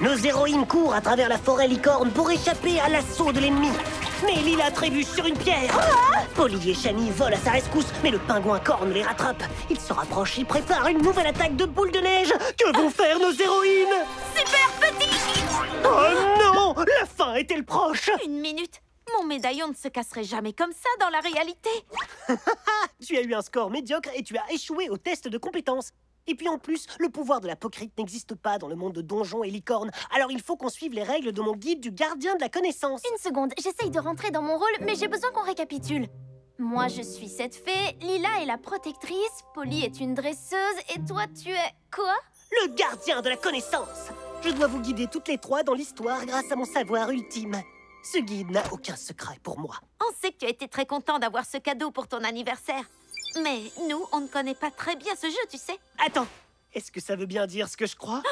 Nos héroïnes courent à travers la forêt licorne pour échapper à l'assaut de l'ennemi. Mais Lila trébuche sur une pierre. Polly et Shani volent à sa rescousse, mais le pingouin corne les rattrape. Ils se rapprochent et préparent une nouvelle attaque de boules de neige. Que vont faire nos héroïnes? Super petit! Oh non! La fin est-elle proche? Une minute. Mon médaillon ne se casserait jamais comme ça dans la réalité. Tu as eu un score médiocre et tu as échoué au test de compétences. Et puis en plus, le pouvoir de l'apocryphe n'existe pas dans le monde de donjons et licornes. Alors il faut qu'on suive les règles de mon guide du gardien de la connaissance. Une seconde, j'essaye de rentrer dans mon rôle, mais j'ai besoin qu'on récapitule. Moi, je suis cette fée, Lila est la protectrice, Polly est une dresseuse, et toi, tu es... quoi? Le gardien de la connaissance. Je dois vous guider toutes les trois dans l'histoire grâce à mon savoir ultime. Ce guide n'a aucun secret pour moi. On sait que tu as été très content d'avoir ce cadeau pour ton anniversaire. Mais nous, on ne connaît pas très bien ce jeu, tu sais. Attends, est-ce que ça veut bien dire ce que je crois?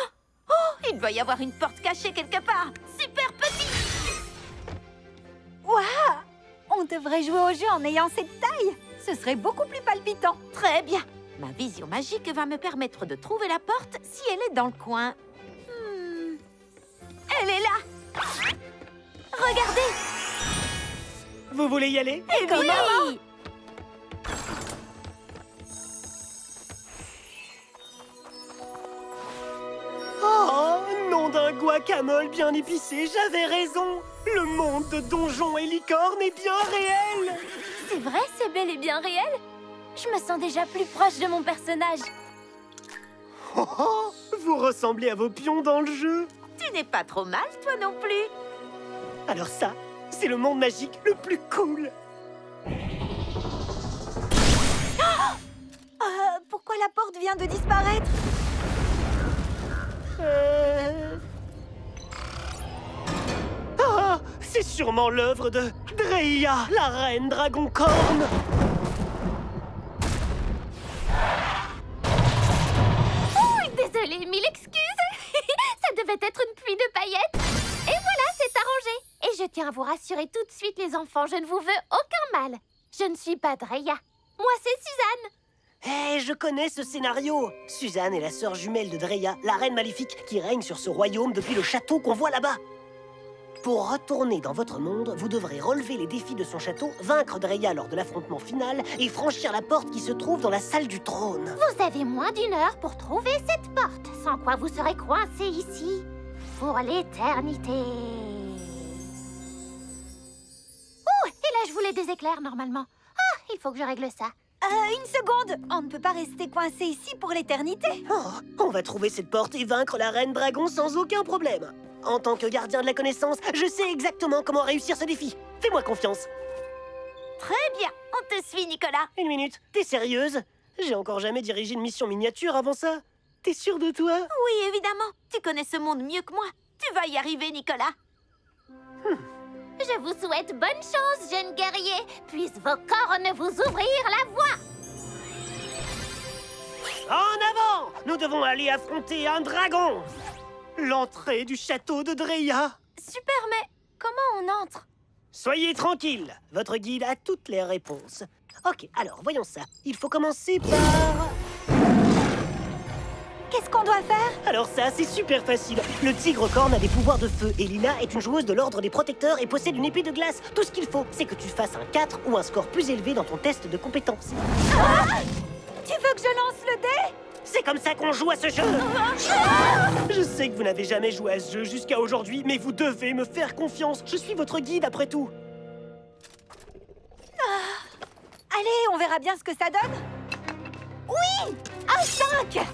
Oh, il doit y avoir une porte cachée quelque part. Super petit! Waouh! On devrait jouer au jeu en ayant cette taille. Ce serait beaucoup plus palpitant. Très bien. Ma vision magique va me permettre de trouver la porte si elle est dans le coin. Elle est là! Regardez! Vous voulez y aller? Oui! Oh, nom d'un guacamole bien épicé, j'avais raison. Le monde de donjons et licornes est bien réel. C'est vrai, c'est bel et bien réel. Je me sens déjà plus proche de mon personnage. Oh, oh, vous ressemblez à vos pions dans le jeu. Tu n'es pas trop mal, toi non plus. Alors ça, c'est le monde magique le plus cool. Pourquoi la porte vient de disparaître? Ah, c'est sûrement l'œuvre de Dreya, la reine dragon-corne. Oh, désolée, mille excuses. Ça devait être une pluie de paillettes. Et voilà, c'est arrangé. Et je tiens à vous rassurer tout de suite, les enfants, je ne vous veux aucun mal. Je ne suis pas Dreya. Moi, c'est Suzanne. Hé, je connais ce scénario. Suzanne est la sœur jumelle de Dreya, la reine maléfique qui règne sur ce royaume depuis le château qu'on voit là-bas. Pour retourner dans votre monde, vous devrez relever les défis de son château, vaincre Dreya lors de l'affrontement final et franchir la porte qui se trouve dans la salle du trône. Vous avez moins d'1 heure pour trouver cette porte, sans quoi vous serez coincé ici pour l'éternité. Oh, et là je voulais des éclairs normalement. Ah, il faut que je règle ça. Une seconde! On ne peut pas rester coincé ici pour l'éternité. Oh, on va trouver cette porte et vaincre la reine dragon sans aucun problème. En tant que gardien de la connaissance, je sais exactement comment réussir ce défi. Fais-moi confiance. Très bien, on te suit, Nicolas. Une minute, t'es sérieuse? J'ai encore jamais dirigé une mission miniature avant ça. T'es sûre de toi? Oui, évidemment. Tu connais ce monde mieux que moi. Tu vas y arriver, Nicolas. Je vous souhaite bonne chance, jeunes guerriers. Puissent vos cornes vous ouvrir la voie. En avant! Nous devons aller affronter un dragon! L'entrée du château de Dreya. Super, mais comment on entre? Soyez tranquille, votre guide a toutes les réponses. Ok, alors, voyons ça. Il faut commencer par... Qu'est-ce qu'on doit faire? Alors ça, c'est super facile. Le tigre corne a des pouvoirs de feu et Lila est une joueuse de l'ordre des protecteurs et possède une épée de glace. Tout ce qu'il faut, c'est que tu fasses un 4 ou un score plus élevé dans ton test de compétences. Tu veux que je lance le dé? C'est comme ça qu'on joue à ce jeu. Je sais que vous n'avez jamais joué à ce jeu jusqu'à aujourd'hui, mais vous devez me faire confiance. Je suis votre guide après tout. Allez, on verra bien ce que ça donne. Oui! Un 5!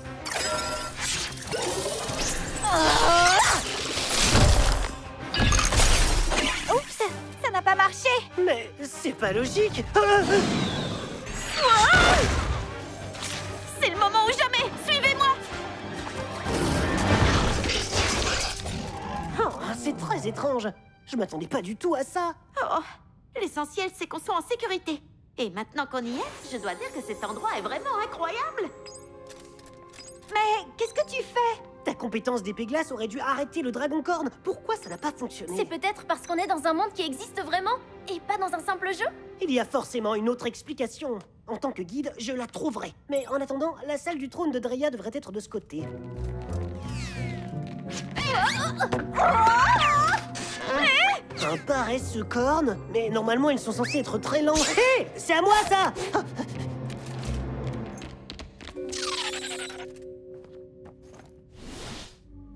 Oups, ça n'a pas marché. Mais c'est pas logique. C'est le moment ou jamais. Suivez-moi. Oh, c'est très étrange. Je m'attendais pas du tout à ça. Oh, l'essentiel, c'est qu'on soit en sécurité. Et maintenant qu'on y est, je dois dire que cet endroit est vraiment incroyable. Mais qu'est-ce que tu fais? Ta compétence d'épée glace aurait dû arrêter le dragon corne. Pourquoi ça n'a pas fonctionné? C'est peut-être parce qu'on est dans un monde qui existe vraiment et pas dans un simple jeu. Il y a forcément une autre explication. En tant que guide, je la trouverai. Mais en attendant, la salle du trône de Dreya devrait être de ce côté. Un paresseux corne? Mais normalement, ils sont censés être très lents. Hé! C'est à moi, ça!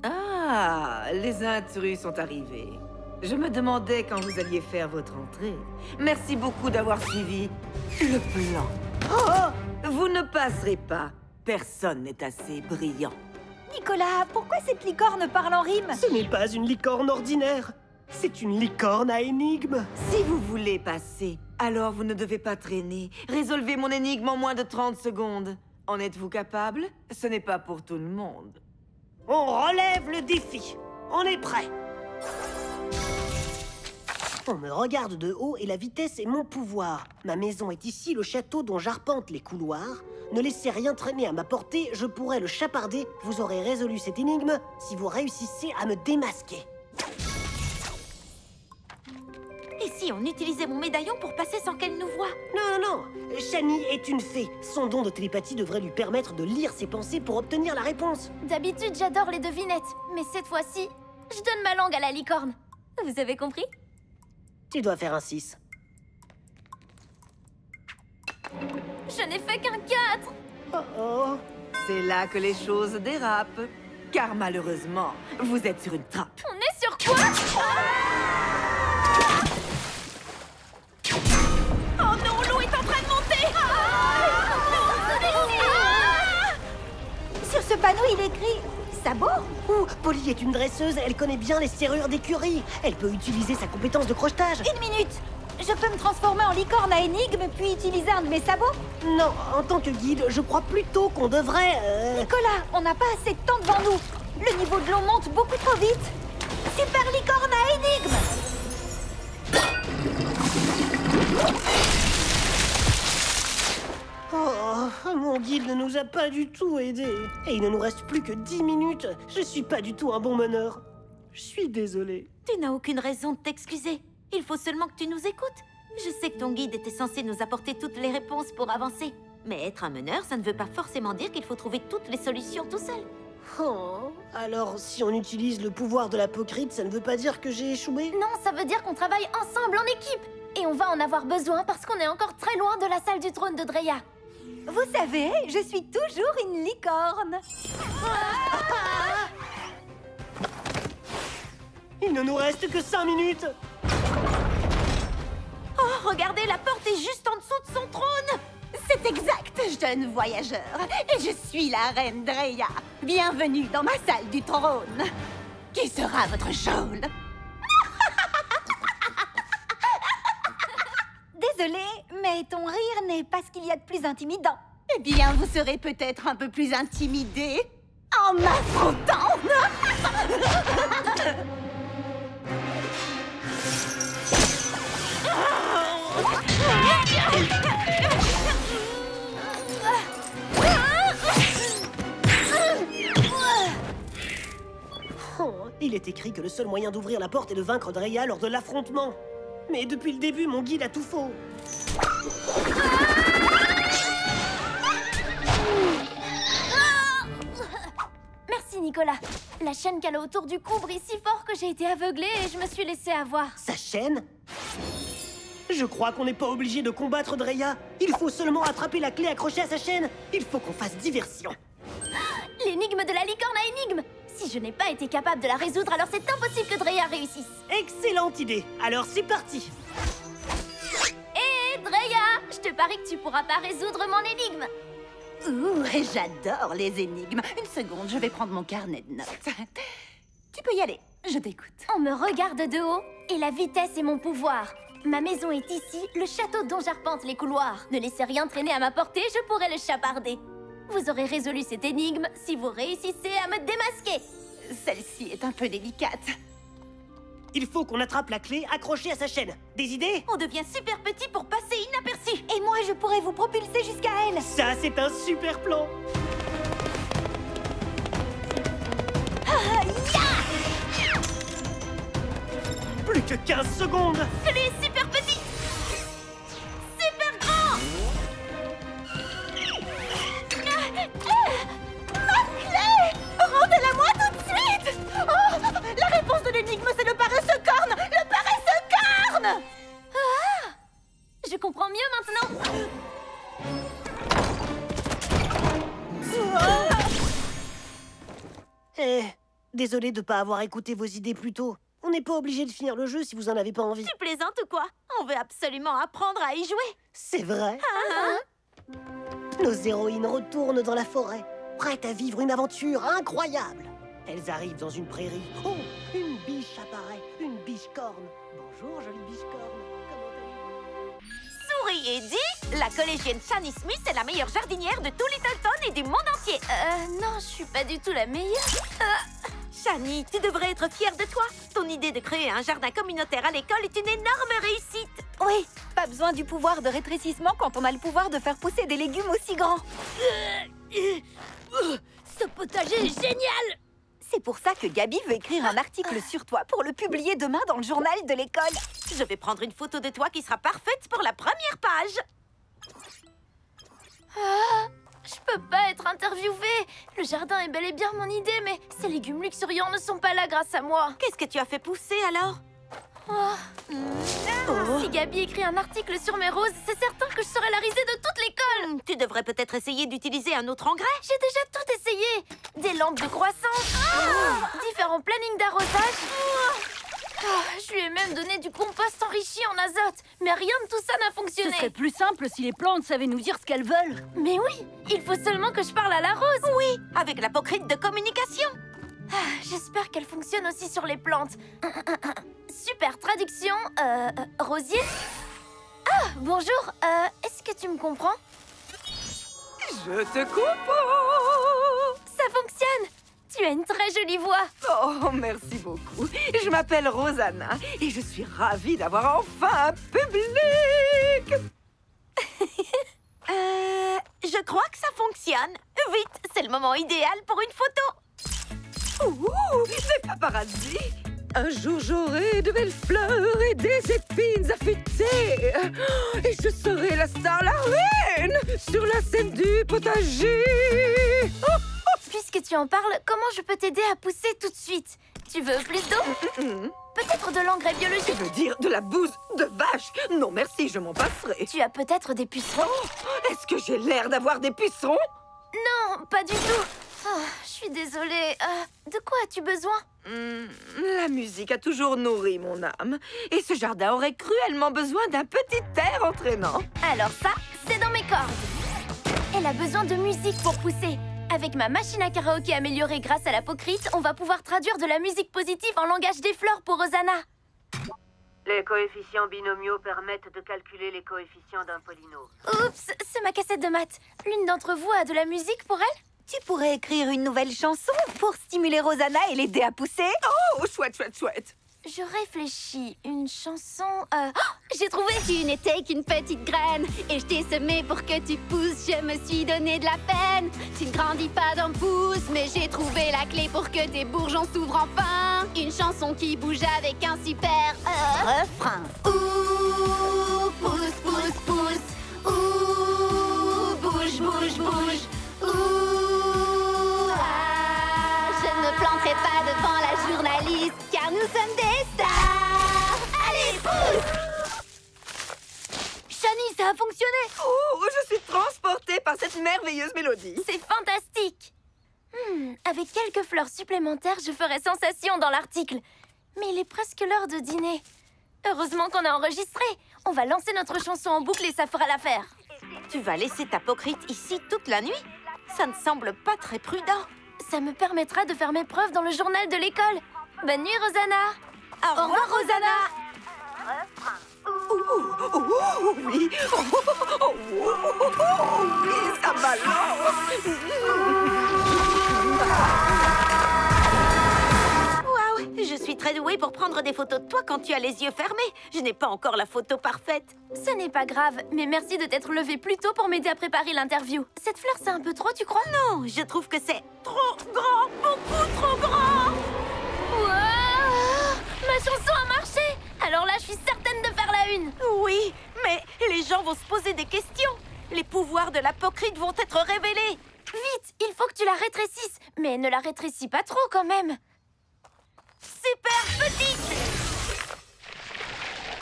Ah, les intrus sont arrivés. Je me demandais quand vous alliez faire votre entrée. Merci beaucoup d'avoir suivi le plan. Oh, vous ne passerez pas. Personne n'est assez brillant. Nicolas, pourquoi cette licorne parle en rime? Ce n'est pas une licorne ordinaire. C'est une licorne à énigme. Si vous voulez passer, alors vous ne devez pas traîner. Résolvez mon énigme en moins de 30 secondes. En êtes-vous capable? Ce n'est pas pour tout le monde. On relève le défi. On est prêt. On me regarde de haut et la vitesse est mon pouvoir. Ma maison est ici, le château dont j'arpente les couloirs. Ne laissez rien traîner à ma portée, je pourrais le chaparder. Vous aurez résolu cette énigme si vous réussissez à me démasquer. Et si on utilisait mon médaillon pour passer sans qu'elle nous voie? Non, non, non. Shani est une fée. Son don de télépathie devrait lui permettre de lire ses pensées pour obtenir la réponse. D'habitude, j'adore les devinettes. Mais cette fois-ci, je donne ma langue à la licorne. Vous avez compris? Tu dois faire un 6. Je n'ai fait qu'un 4. Oh oh. C'est là que les choses dérapent. Car malheureusement, vous êtes sur une trappe. On est sur quoi? Oh non, l'eau est en train de monter! Sur ce panneau, il écrit sabot. Ouh, Polly est une dresseuse, elle connaît bien les serrures d'écurie. Elle peut utiliser sa compétence de crochetage. Une minute. Je peux me transformer en licorne à énigme puis utiliser un de mes sabots? Non, en tant que guide, je crois plutôt qu'on devrait... Nicolas, on n'a pas assez de temps devant nous. Le niveau de l'eau monte beaucoup trop vite. Super licorne à énigme. Oh, mon guide ne nous a pas du tout aidés. Et il ne nous reste plus que 10 minutes. Je suis pas du tout un bon meneur. Je suis désolé. Tu n'as aucune raison de t'excuser. Il faut seulement que tu nous écoutes. Je sais que ton guide était censé nous apporter toutes les réponses pour avancer. Mais être un meneur, ça ne veut pas forcément dire qu'il faut trouver toutes les solutions tout seul. Oh, alors si on utilise le pouvoir de l'apocryphe, ça ne veut pas dire que j'ai échoué? Non, ça veut dire qu'on travaille ensemble en équipe. Et on va en avoir besoin parce qu'on est encore très loin de la salle du trône de Drea. Vous savez, je suis toujours une licorne. Il ne nous reste que 5 minutes. Oh, regardez, la porte est juste en dessous de son trône! C'est exact, jeune voyageur. Et je suis la reine Drea. Bienvenue dans ma salle du trône. Qui sera votre geôle? Désolée, mais ton rire n'est pas ce qu'il y a de plus intimidant. Eh bien, vous serez peut-être un peu plus intimidé en m'affrontant. Oh, il est écrit que le seul moyen d'ouvrir la porte est de vaincre Drea lors de l'affrontement. Mais depuis le début, mon guide a tout faux. Merci Nicolas. La chaîne qu'elle a autour du cou brille si fort que j'ai été aveuglée et je me suis laissée avoir. Sa chaîne? Je crois qu'on n'est pas obligé de combattre Drea. Il faut seulement attraper la clé accrochée à sa chaîne. Il faut qu'on fasse diversion. L'énigme de la licorne à énigme. Si je n'ai pas été capable de la résoudre, alors c'est impossible que Drea réussisse. Excellente idée. Alors c'est parti. Hé, Drea, je te parie que tu pourras pas résoudre mon énigme. Ouh, j'adore les énigmes. Une seconde, je vais prendre mon carnet de notes. Tu peux y aller, je t'écoute. On me regarde de haut et la vitesse est mon pouvoir. Ma maison est ici, le château dont j'arpente les couloirs. Ne laissez rien traîner à ma portée, je pourrai le chaparder. Vous aurez résolu cette énigme si vous réussissez à me démasquer. Celle-ci est un peu délicate. Il faut qu'on attrape la clé accrochée à sa chaîne. Des idées? On devient super petit pour passer inaperçu. Et moi, je pourrais vous propulser jusqu'à elle. Ça, c'est un super plan. Plus que 15 secondes. Lui est super petit. Super grand. Ma clé! Rendez-la-moi tout de suite! Oh, la Désolé de pas avoir écouté vos idées plus tôt. On n'est pas obligé de finir le jeu si vous en avez pas envie. Tu plaisantes ou quoi? On veut absolument apprendre à y jouer. C'est vrai. Nos héroïnes retournent dans la forêt, prêtes à vivre une aventure incroyable. Elles arrivent dans une prairie. Oh, une biche apparaît, une biche-corne. Bonjour, jolie biche-corne. Comment allez-vous? Souris et dis, la collégienne Shani Smith est la meilleure jardinière de tout Littleton et du monde entier. Non, je suis pas du tout la meilleure. Shani, tu devrais être fière de toi. Ton idée de créer un jardin communautaire à l'école est une énorme réussite. Oui, pas besoin du pouvoir de rétrécissement quand on a le pouvoir de faire pousser des légumes aussi grands. Ce potager est génial! C'est pour ça que Gabi veut écrire un article sur toi pour le publier demain dans le journal de l'école. Je vais prendre une photo de toi qui sera parfaite pour la première page. Je peux pas être interviewée. Le jardin est bel et bien mon idée, mais ces légumes luxuriants ne sont pas là grâce à moi. Qu'est-ce que tu as fait pousser alors? Si Gabi écrit un article sur mes roses, c'est certain que je serai la risée de toute l'école. Tu devrais peut-être essayer d'utiliser un autre engrais. J'ai déjà tout essayé. Des lampes de croissance, différents plannings d'arrosage. Je lui ai même donné du compost enrichi en azote, mais rien de tout ça n'a Ce fonctionné. serait plus simple si les plantes savaient nous dire ce qu'elles veulent. Mais oui, il faut seulement que je parle à la rose. Oui, avec l'apocryphe de communication. J'espère qu'elle fonctionne aussi sur les plantes. Super traduction, rosier. Ah, bonjour, est-ce que tu me comprends? Je te comprends. Ça fonctionne. Tu as une très jolie voix. Oh, merci beaucoup. Je m'appelle Rosanna et je suis ravie d'avoir enfin un public. Je crois que ça fonctionne. Vite, c'est le moment idéal pour une photo. Ouh, des paparazzi. Un jour j'aurai de belles fleurs et des épines affûtées. Et je serai la star, la reine, sur la scène du potager. Puisque tu en parles, comment je peux t'aider à pousser tout de suite? Tu veux plus d'eau? Peut-être de l'engrais Tu biologique? veux dire de la bouse de vache? Non merci, je m'en passerai. Tu as peut-être des pucerons? Est-ce que j'ai l'air d'avoir des pucerons? Non, pas du tout. Je suis désolée. De quoi as-tu besoin? La musique a toujours nourri mon âme. Et ce jardin aurait cruellement besoin d'un petit air entraînant. Alors ça, c'est dans mes cordes. Elle a besoin de musique pour pousser. Avec ma machine à karaoké améliorée grâce à l'apocryphe, on va pouvoir traduire de la musique positive en langage des fleurs pour Rosanna. Les coefficients binomiaux permettent de calculer les coefficients d'un polynôme. Oups, c'est ma cassette de maths. L'une d'entre vous a de la musique pour elle? Tu pourrais écrire une nouvelle chanson pour stimuler Rosanna et l'aider à pousser. Oh, chouette, chouette, chouette. Je réfléchis. Une chanson... j'ai trouvé! Tu n'étais qu'une petite graine et je t'ai semé pour que tu pousses. Je me suis donné de la peine. Tu ne grandis pas d'un pouce, mais j'ai trouvé la clé pour que tes bourgeons s'ouvrent enfin. Une chanson qui bouge avec un super Refrain. ouh, pousse, pousse, pousse. Ouh, bouge, bouge, bouge. Ouh, ah. Je ne me planterai pas devant la journaliste, car nous sommes des stars. Allez, pousse! Shani, ça a fonctionné! Oh, je suis transportée par cette merveilleuse mélodie. C'est fantastique! Avec quelques fleurs supplémentaires, je ferai sensation dans l'article. Mais il est presque l'heure de dîner. Heureusement qu'on a enregistré. On va lancer notre chanson en boucle et ça fera l'affaire. Tu vas laisser ta pocrite ici toute la nuit? Ça ne semble pas très prudent. Ça me permettra de faire mes preuves dans le journal de l'école. Bonne nuit, Rosanna! Au revoir, Rosanna! Oui. Oui, ça balance. Waouh! Je suis très douée pour prendre des photos de toi quand tu as les yeux fermés. Je n'ai pas encore la photo parfaite. Ce n'est pas grave, mais merci de t'être levé plus tôt pour m'aider à préparer l'interview. Cette fleur, c'est un peu trop, tu crois? Non, je trouve que c'est trop grand, beaucoup trop grand. Wow! Ma chanson a marché! Alors là, je suis certaine de faire la une. Oui, mais les gens vont se poser des questions. Les pouvoirs de l'apocryphe vont être révélés. Vite, il faut que tu la rétrécisses. Mais ne la rétrécis pas trop quand même. Super petite!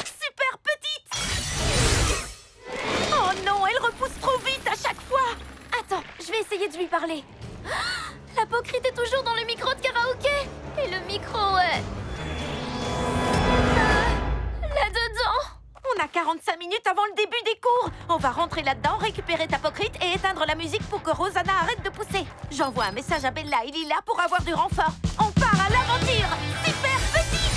Super petite! Oh non, elle repousse trop vite à chaque fois. Attends, je vais essayer de lui parler. L'apocryte est toujours dans le micro de karaoké. Et le micro, là-dedans. On a 45 minutes avant le début des cours. On va rentrer là-dedans, récupérer Tapocryte et éteindre la musique pour que Rosanna arrête de pousser. J'envoie un message à Bella et Lila pour avoir du renfort. On part à l'aventure. Super Petite!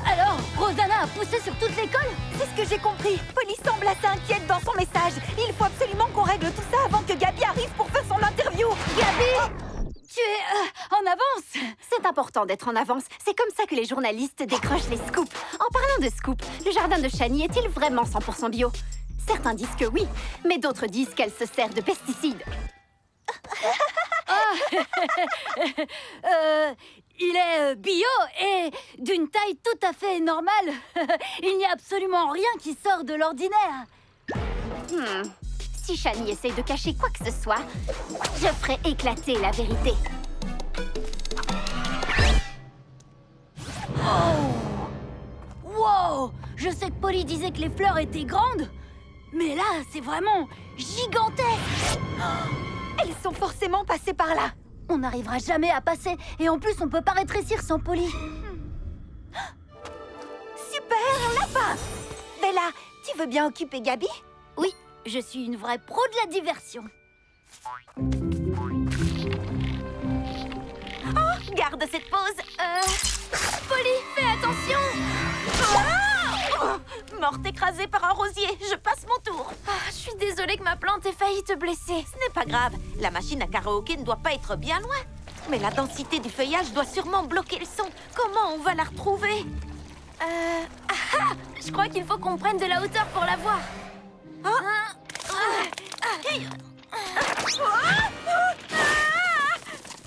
Alors, Rosanna a poussé sur toute l'école? C'est ce que j'ai compris. Polly semble assez inquiète dans son message. Il faut absolument qu'on règle tout ça avant que Gabi arrive pour faire son interview. Gabi! Tu es en avance. C'est important d'être en avance. C'est comme ça que les journalistes décrochent les scoops. En parlant de scoops, le jardin de Shani est-il vraiment 100% bio? Certains disent que oui, mais d'autres disent qu'elle se sert de pesticides. Il est bio et d'une taille tout à fait normale. Il n'y a absolument rien qui sort de l'ordinaire. Si Shani essaye de cacher quoi que ce soit, je ferai éclater la vérité. Oh! Wow! Je sais que Polly disait que les fleurs étaient grandes, mais là, c'est vraiment gigantesque! Elles sont forcément passées par là. On n'arrivera jamais à passer, et en plus, on peut pas rétrécir sans Polly. Super lapin! Bella, tu veux bien occuper Gabi? Oui, je suis une vraie pro de la diversion. Oh, garde cette pause. Polly, fais attention! Morte écrasée par un rosier. Je passe mon tour. Je suis désolée que ma plante ait failli te blesser. Ce n'est pas grave. La machine à karaoké ne doit pas être bien loin. Mais la densité du feuillage doit sûrement bloquer le son. Comment on va la retrouver? Je crois qu'il faut qu'on prenne de la hauteur pour la voir.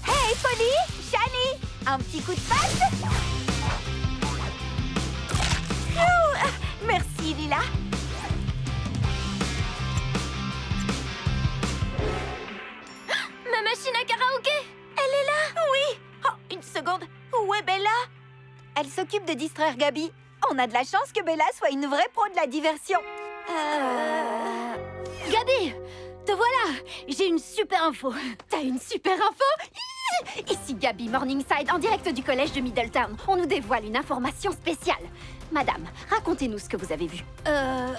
Hey, Polly! Shani! Un petit coup de patte? Merci, Lila. Ma machine à karaoké! Elle est là! Oui. Oh, une seconde. Où est Bella? Elle s'occupe de distraire Gabi. On a de la chance que Bella soit une vraie pro de la diversion. Gabi! Te voilà! J'ai une super info. T'as une super info? Ici Gabi Morningside, en direct du collège de Middletown. On nous dévoile une information spéciale. Madame, racontez-nous ce que vous avez vu. Un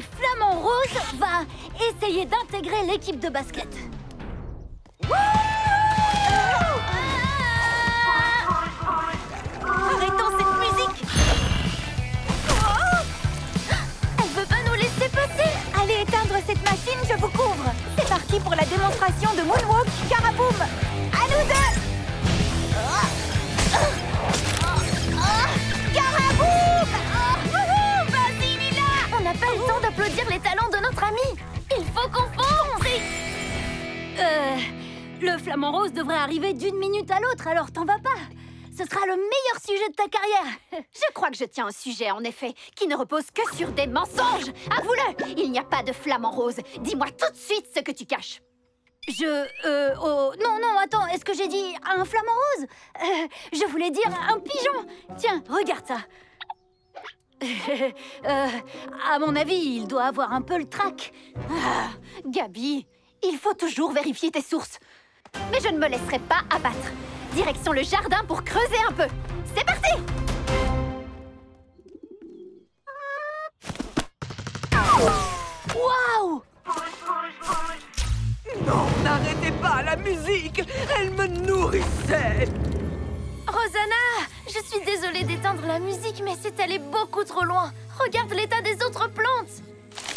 flamant rose va essayer d'intégrer l'équipe de basket. Arrêtons cette musique. Elle veut pas nous laisser passer. Allez éteindre cette machine, je vous couvre. C'est parti pour la démonstration de Moonwalk Caraboom. À nous deux. Caraboom! Vas-y, Lila! On n'a pas le temps d'applaudir les talents de notre ami. Il faut qu'on fonce. Le flamant rose devrait arriver d'une minute à l'autre, alors t'en vas pas. Ce sera le meilleur sujet de ta carrière. Je crois que je tiens un sujet, en effet, qui ne repose que sur des mensonges. Avoue-le, il n'y a pas de flamant rose. Dis-moi tout de suite ce que tu caches. Oh, non, attends, est-ce que j'ai dit un flamant rose? Je voulais dire un pigeon. Tiens, regarde ça. À mon avis, il doit avoir un peu le trac. Gabi, il faut toujours vérifier tes sources. Mais je ne me laisserai pas abattre. Direction le jardin pour creuser un peu. C'est parti! Waouh! Non, n'arrêtez pas la musique! Elle me nourrissait! Rosanna, je suis désolée d'éteindre la musique, mais c'est allé beaucoup trop loin. Regarde l'état des autres plantes.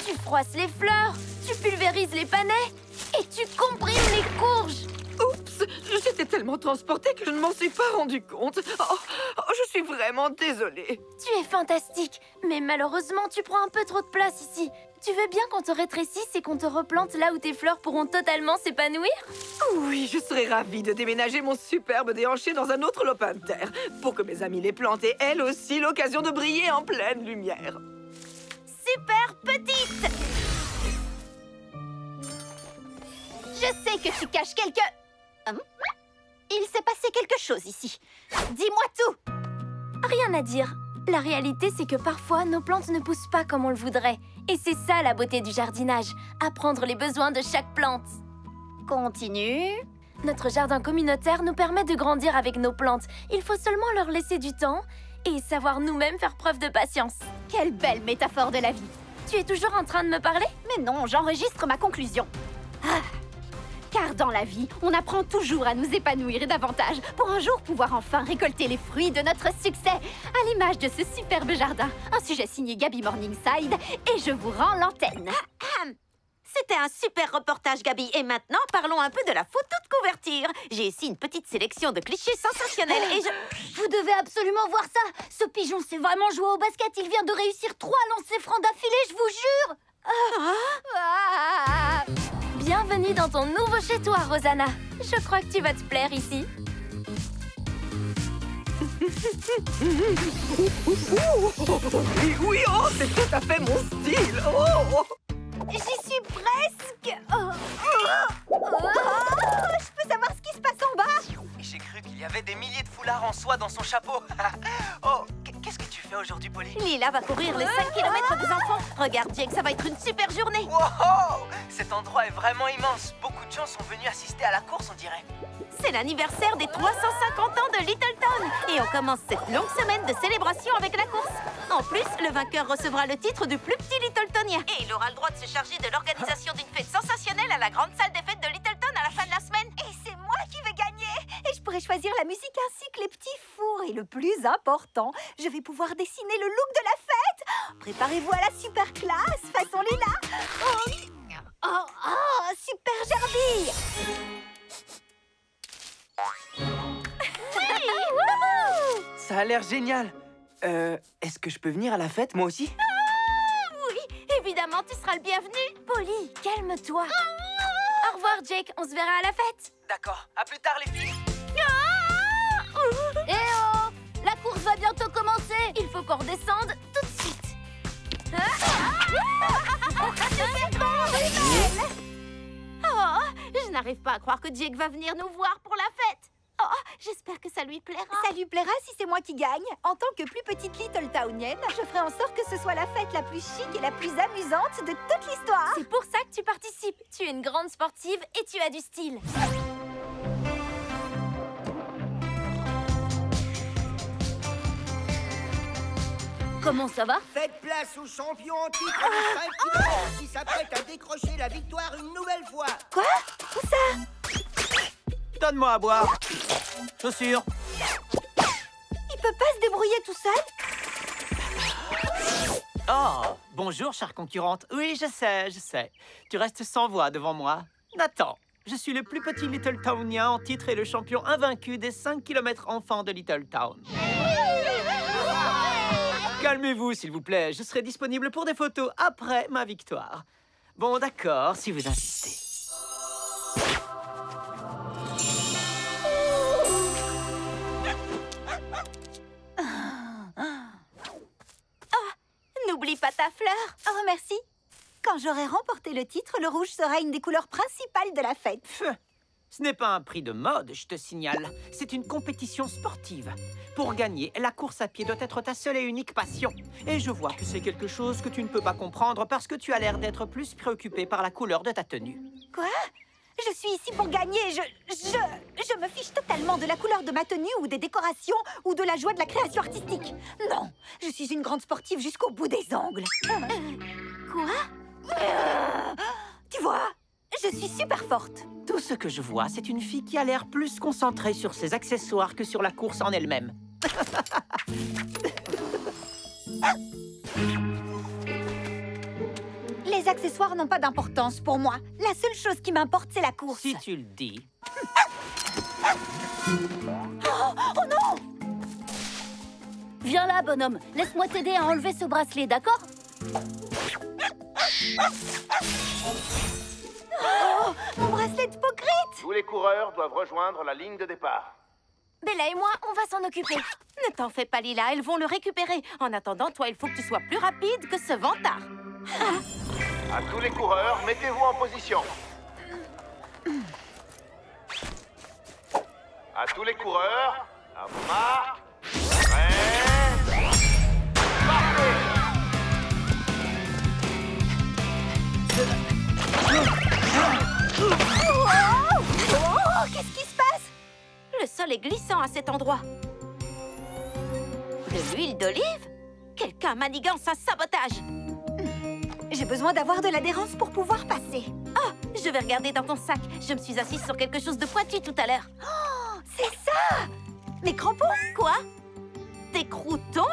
Tu froisses les fleurs, tu pulvérises les panais et tu comprimes les courges. Oups! J'étais tellement transportée que je ne m'en suis pas rendu compte. Je suis vraiment désolée. Tu es fantastique, mais malheureusement, tu prends un peu trop de place ici. Tu veux bien qu'on te rétrécisse et qu'on te replante là où tes fleurs pourront totalement s'épanouir? Oui, je serais ravie de déménager mon superbe déhanché dans un autre lopin de terre pour que mes amis les plantent aient elles aussi l'occasion de briller en pleine lumière. Super Petite! Je sais que tu caches quelque... Il s'est passé quelque chose ici. Dis-moi tout. Rien à dire. La réalité, c'est que parfois, nos plantes ne poussent pas comme on le voudrait. Et c'est ça la beauté du jardinage, apprendre les besoins de chaque plante. Continue. Notre jardin communautaire nous permet de grandir avec nos plantes. Il faut seulement leur laisser du temps et savoir nous-mêmes faire preuve de patience. Quelle belle métaphore de la vie. Tu es toujours en train de me parler? Mais non, j'enregistre ma conclusion. Car dans la vie, on apprend toujours à nous épanouir davantage pour un jour pouvoir enfin récolter les fruits de notre succès, à l'image de ce superbe jardin. Un sujet signé Gaby Morningside, et je vous rends l'antenne. C'était un super reportage, Gaby. Et maintenant, parlons un peu de la photo de couverture. J'ai ici une petite sélection de clichés sensationnels et je... Vous devez absolument voir ça. Ce pigeon sait vraiment jouer au basket. Il vient de réussir 3 lancers francs d'affilée, je vous jure. Bienvenue dans ton nouveau chez-toi, Rosanna. Je crois que tu vas te plaire ici. Oui, oh, c'est tout à fait mon style. Oh. J'y suis presque. Je peux savoir ce qui se passe en bas? J'ai cru qu'il y avait des milliers de foulards en soie dans son chapeau. Oh, qu'est-ce que tu fais aujourd'hui, Polly? Lila va courir les 5 km des enfants. Regarde, Jake, ça va être une super journée. Wow! Cet endroit est vraiment immense. Beaucoup de gens sont venus assister à la course, on dirait. C'est l'anniversaire des 350 ans de Littleton. Et on commence cette longue semaine de célébration avec la course. En plus, le vainqueur recevra le titre du plus petit Littletonien. Et il aura le droit de se charger de l'organisation d'une fête sensationnelle à la grande salle des fêtes de Littleton à la fin de la semaine. Et c'est moi qui vais gagner. Et je pourrai choisir la musique ainsi que les petits fours. Et le plus important, je vais pouvoir dessiner le look de la fête. Préparez-vous à la super classe, façon Lila. Oh, super Jarby. Ça a l'air génial. Est-ce que je peux venir à la fête, moi aussi? Oui, évidemment, tu seras le bienvenu. Polly, calme-toi. Au revoir, Jake. On se verra à la fête. D'accord. À plus tard, les filles. Eh oh! La course va bientôt commencer. Il faut qu'on redescende tout de suite. Oh, je n'arrive pas à croire que Jake va venir nous voir pour la fête. Oh, j'espère que ça lui plaira. Ça lui plaira si c'est moi qui gagne. En tant que plus petite Littletownnienne, je ferai en sorte que ce soit la fête la plus chic et la plus amusante de toute l'histoire. C'est pour ça que tu participes. Tu es une grande sportive et tu as du style. Comment ça va? Faites place au champion en titre de 5 km qui s'apprête à décrocher la victoire une nouvelle fois. Quoi? Où ça? Donne-moi à boire. Chaussures. Il peut pas se débrouiller tout seul? Oh, bonjour, chère concurrente. Oui, je sais. Tu restes sans voix devant moi. Nathan, je suis le plus petit Littletownien en titre et le champion invaincu des 5 km enfants de Littletown. Calmez-vous, s'il vous plaît. Je serai disponible pour des photos après ma victoire. Bon, d'accord, si vous insistez. N'oublie pas ta fleur. Oh, merci. Quand j'aurai remporté le titre, le rouge sera une des couleurs principales de la fête. Ce n'est pas un prix de mode, je te signale. C'est une compétition sportive. Pour gagner, la course à pied doit être ta seule et unique passion. Et je vois que c'est quelque chose que tu ne peux pas comprendre parce que tu as l'air d'être plus préoccupé par la couleur de ta tenue. Quoi? Je suis ici pour gagner. Je me fiche totalement de la couleur de ma tenue ou des décorations ou de la joie de la création artistique. Non, je suis une grande sportive jusqu'au bout des ongles. Quoi? Tu vois, je suis super forte. Tout ce que je vois, c'est une fille qui a l'air plus concentrée sur ses accessoires que sur la course en elle-même. Les accessoires n'ont pas d'importance pour moi. La seule chose qui m'importe, c'est la course. Si tu le dis. Oh non! Viens là, bonhomme. Laisse-moi t'aider à enlever ce bracelet, d'accord? Oh, mon bracelet de Pocrite! Tous les coureurs doivent rejoindre la ligne de départ. Bella et moi, on va s'en occuper. Ne t'en fais pas, Lila, elles vont le récupérer. En attendant, toi, il faut que tu sois plus rapide que ce vantard. À tous les coureurs, mettez-vous en position. À tous les coureurs, à vos marques, prêts, sol est glissant à cet endroit. De l'huile d'olive? Quelqu'un manigance un sabotage. J'ai besoin d'avoir de l'adhérence pour pouvoir passer. Oh, je vais regarder dans ton sac. Je me suis assise sur quelque chose de pointu tout à l'heure. Oh, c'est ça! Mes crampons? Quoi? Des croûtons?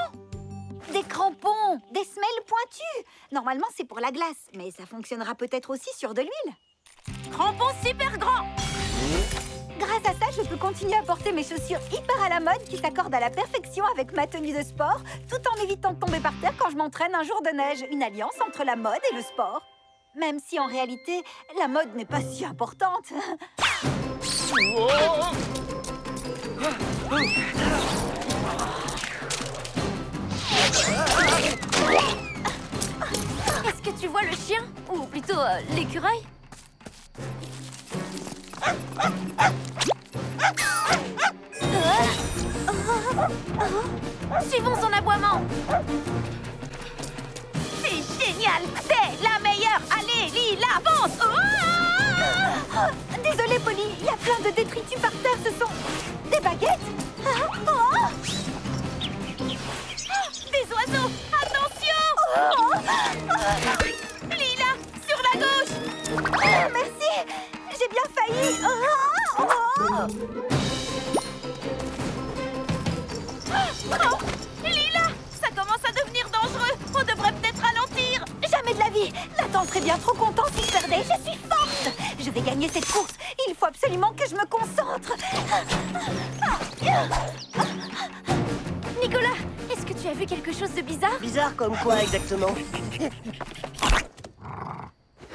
Des crampons! Des semelles pointues! Normalement, c'est pour la glace, mais ça fonctionnera peut-être aussi sur de l'huile. Crampons super grands! Grâce à ça, je peux continuer à porter mes chaussures hyper à la mode qui s'accordent à la perfection avec ma tenue de sport, tout en m'évitant de tomber par terre quand je m'entraîne un jour de neige. Une alliance entre la mode et le sport. Même si, en réalité, la mode n'est pas si importante. Est-ce que tu vois le chien? Ou plutôt l'écureuil? Suivons son aboiement. C'est génial! C'est la meilleure! Allez, Lila, avance! Désolée, Polly, il y a plein de détritus par terre, ce sont des baguettes. Des oiseaux! Attention! Lila, sur la gauche! Merci! J'ai bien failli! Oh, Lila! Ça commence à devenir dangereux! On devrait peut-être ralentir! Jamais de la vie! Nathan serait bien trop content si je perdais! Je suis forte! Je vais gagner cette course! Il faut absolument que je me concentre! Nicolas, est-ce que tu as vu quelque chose de bizarre? Bizarre comme quoi exactement?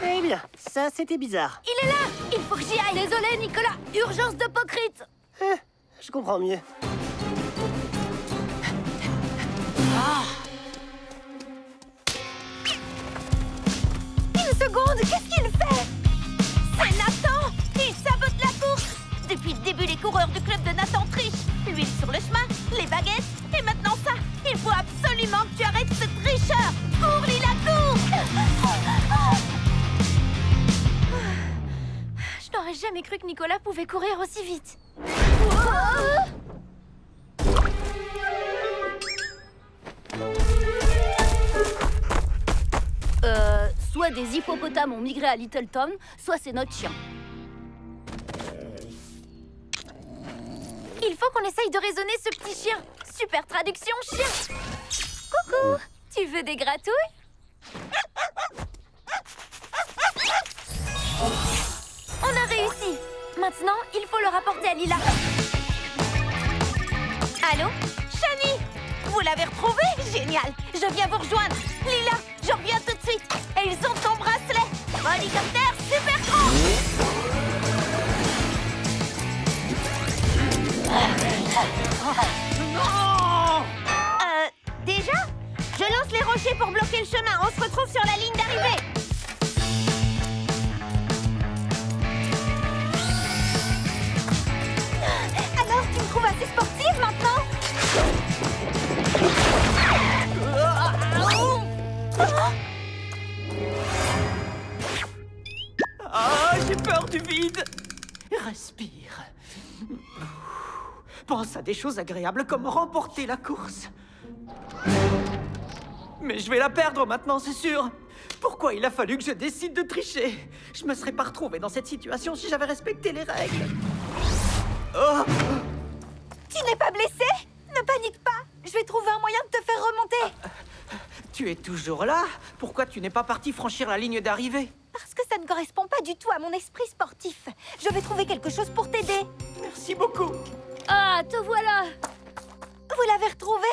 Eh bien, ça c'était bizarre. Il est là! Il faut que j'y aille! Désolé, Nicolas! Urgence de Pocrite! Je comprends mieux. Une seconde! Qu'est-ce qu'il fait? C'est Nathan! Il sabote la course! Depuis le début, les coureurs du club de Nathan trichent. L'huile sur le chemin, les baguettes, et maintenant ça! Il faut absolument que tu arrêtes ce tricheur! Cours, Lila, cours! Je n'aurais jamais cru que Nicolas pouvait courir aussi vite. Soit des hippopotames ont migré à Littleton, soit c'est notre chien. Il faut qu'on essaye de raisonner ce petit chien. Super traduction, chien. Coucou, tu veux des gratouilles? On a réussi. Maintenant, il faut le rapporter à Lila. Allô? Shani? Vous l'avez retrouvé? Génial. Je viens vous rejoindre. Lila, je reviens tout de suite. Et ils ont ton bracelet. Hélicoptère super grand. Non! Déjà? Je lance les rochers pour bloquer le chemin. On se retrouve sur la ligne d'arrivée. Alors, tu me trouves assez sportive maintenant? Ah, j'ai peur du vide. Respire. Pense à des choses agréables comme remporter la course. Mais je vais la perdre maintenant, c'est sûr. Pourquoi il a fallu que je décide de tricher? Je me serais pas retrouvé dans cette situation si j'avais respecté les règles. Oh! Tu n'es pas blessé? Ne panique pas. Je vais trouver un moyen de te faire remonter. Tu es toujours là? Pourquoi tu n'es pas parti franchir la ligne d'arrivée? Parce que ça ne correspond pas du tout à mon esprit sportif. Je vais trouver quelque chose pour t'aider. Merci beaucoup. Ah, te voilà! Vous l'avez retrouvé?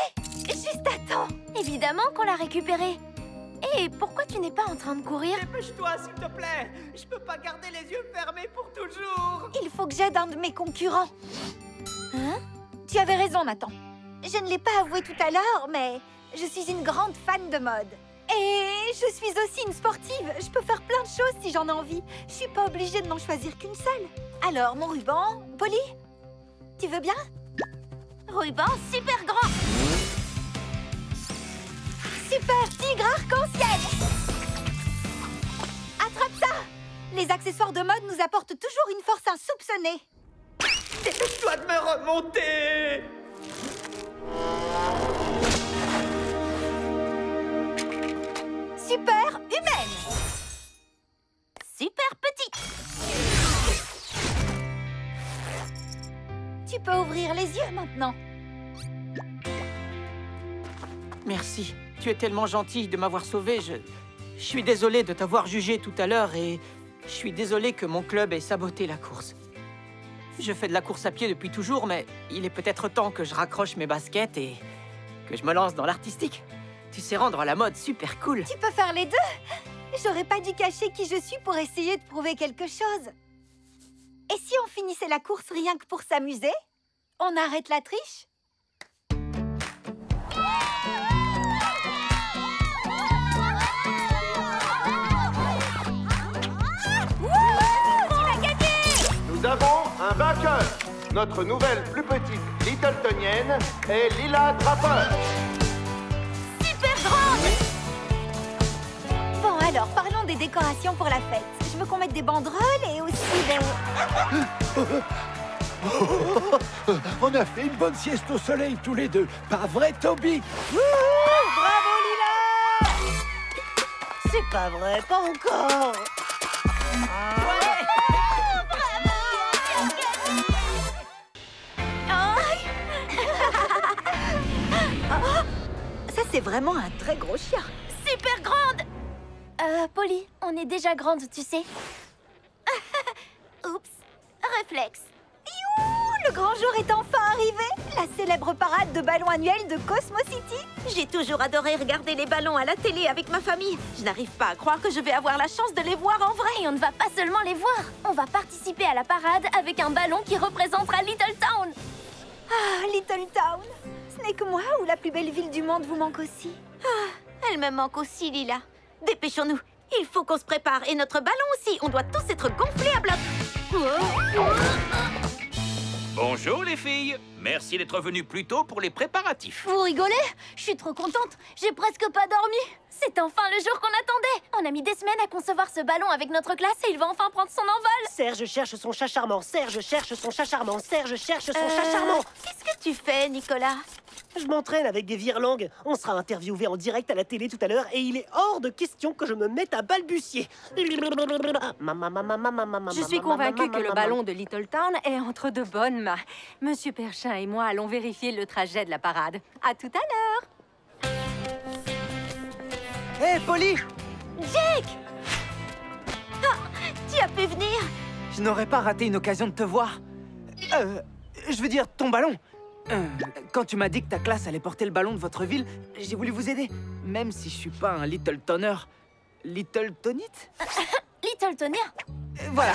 Juste à temps. Évidemment qu'on l'a récupéré. Et pourquoi tu n'es pas en train de courir? Dépêche-toi, s'il te plaît. Je peux pas garder les yeux fermés pour toujours. Il faut que j'aide un de mes concurrents. Hein? Tu avais raison, Nathan. Je ne l'ai pas avoué tout à l'heure, mais je suis une grande fan de mode. Et je suis aussi une sportive. Je peux faire plein de choses si j'en ai envie. Je suis pas obligée de n'en choisir qu'une seule. Alors, mon ruban, Polly, tu veux bien? Ruban super grand. Super tigre arc-en-ciel. Attrape ça. Les accessoires de mode nous apportent toujours une force insoupçonnée. Dépêche-toi de me remonter! Super humaine. Super petite. Tu peux ouvrir les yeux maintenant. Merci. Tu es tellement gentille de m'avoir sauvé. Je suis désolé de t'avoir jugé tout à l'heure et je suis désolé que mon club ait saboté la course. Je fais de la course à pied depuis toujours, mais il est peut-être temps que je raccroche mes baskets et que je me lance dans l'artistique. Tu sais rendre la mode super cool. Tu peux faire les deux. J'aurais pas dû cacher qui je suis pour essayer de prouver quelque chose. Et si on finissait la course rien que pour s'amuser? On arrête la triche? Nous avons un vainqueur. Notre nouvelle plus petite Littletonienne est Lila Draper. Super grande! Bon alors, parlons des décorations pour la fête. Je veux qu'on mette des banderoles et aussi des... On a fait une bonne sieste au soleil tous les deux. Pas vrai, Toby? Bravo, Lila! C'est pas vrai, pas encore. Ça, c'est vraiment un très gros chien. Super grande. Polly, on est déjà grande, tu sais. Oups, réflexe. Youhou! Le grand jour est enfin arrivé. La célèbre parade de ballons annuelle de Cosmo City. J'ai toujours adoré regarder les ballons à la télé avec ma famille. Je n'arrive pas à croire que je vais avoir la chance de les voir en vrai. Et on ne va pas seulement les voir. On va participer à la parade avec un ballon qui représentera Little Town. Ah, Little Town. Ce n'est que moi ou la plus belle ville du monde vous manque aussi? Ah, elle me manque aussi, Lila. Dépêchons-nous. Il faut qu'on se prépare. Et notre ballon aussi. On doit tous être gonflés à bloc. Bonjour les filles. Merci d'être venues plus tôt pour les préparatifs. Vous rigolez? Je suis trop contente. J'ai presque pas dormi. C'est enfin le jour qu'on attendait. On a mis des semaines à concevoir ce ballon avec notre classe et il va enfin prendre son envol. Serge cherche son chat charmant. Serge cherche son chat charmant. Serge cherche son chat charmant. Qu'est-ce que tu fais, Nicolas? Je m'entraîne avec des virelangues. On sera interviewé en direct à la télé tout à l'heure et il est hors de question que je me mette à balbutier. Je suis convaincue que le ballon de Little Town est entre de bonnes mains. Monsieur Perchin et moi allons vérifier le trajet de la parade. À tout à l'heure. Hé, Polly! Jake! Ah, tu as pu venir? Je n'aurais pas raté une occasion de te voir. Je veux dire, ton ballon. Quand tu m'as dit que ta classe allait porter le ballon de votre ville, j'ai voulu vous aider. Même si je suis pas un Little Toner. Little Tonite? Little Toner? Voilà.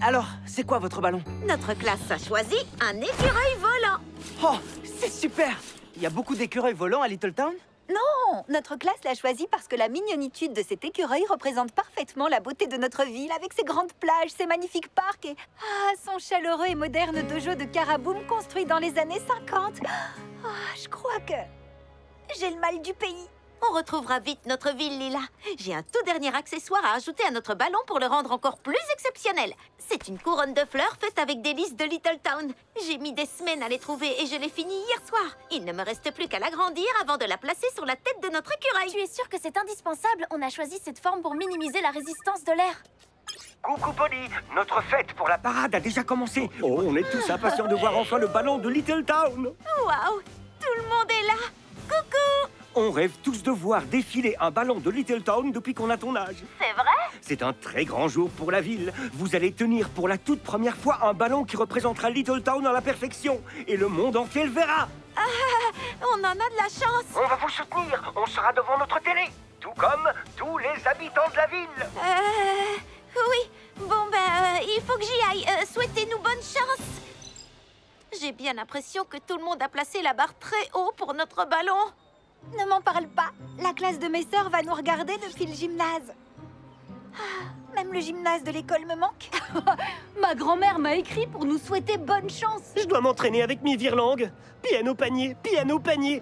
Alors, c'est quoi votre ballon? Notre classe a choisi un écureuil volant. Oh, c'est super! Il y a beaucoup d'écureuils volants à Little Town? Non, notre classe l'a choisi parce que la mignonitude de cet écureuil représente parfaitement la beauté de notre ville avec ses grandes plages, ses magnifiques parcs et son chaleureux et moderne dojo de Karaboum construit dans les années 50. Je crois que j'ai le mal du pays. On retrouvera vite notre ville, Lila. J'ai un tout dernier accessoire à ajouter à notre ballon pour le rendre encore plus exceptionnel. C'est une couronne de fleurs faite avec des lys de Little Town. J'ai mis des semaines à les trouver et je l'ai finie hier soir. Il ne me reste plus qu'à l'agrandir avant de la placer sur la tête de notre écureuil. Tu es sûre que c'est indispensable? On a choisi cette forme pour minimiser la résistance de l'air. Coucou Polly, notre fête pour la parade a déjà commencé. Oh, on est tous impatients de voir enfin le ballon de Little Town. Waouh, tout le monde est là. Coucou! On rêve tous de voir défiler un ballon de Little Town depuis qu'on a ton âge. C'est vrai? C'est un très grand jour pour la ville. Vous allez tenir pour la toute première fois un ballon qui représentera Little Town à la perfection. Et le monde entier le verra. On en a de la chance. On va vous soutenir. On sera devant notre télé. Tout comme tous les habitants de la ville. Oui. Bon, il faut que j'y aille. Souhaitez-nous bonne chance. J'ai bien l'impression que tout le monde a placé la barre très haut pour notre ballon. Ne m'en parle pas. La classe de mes sœurs va nous regarder depuis le gymnase. Même le gymnase de l'école me manque. Ma grand-mère m'a écrit pour nous souhaiter bonne chance. Je dois m'entraîner avec mes virelangues. Piano panier, piano panier.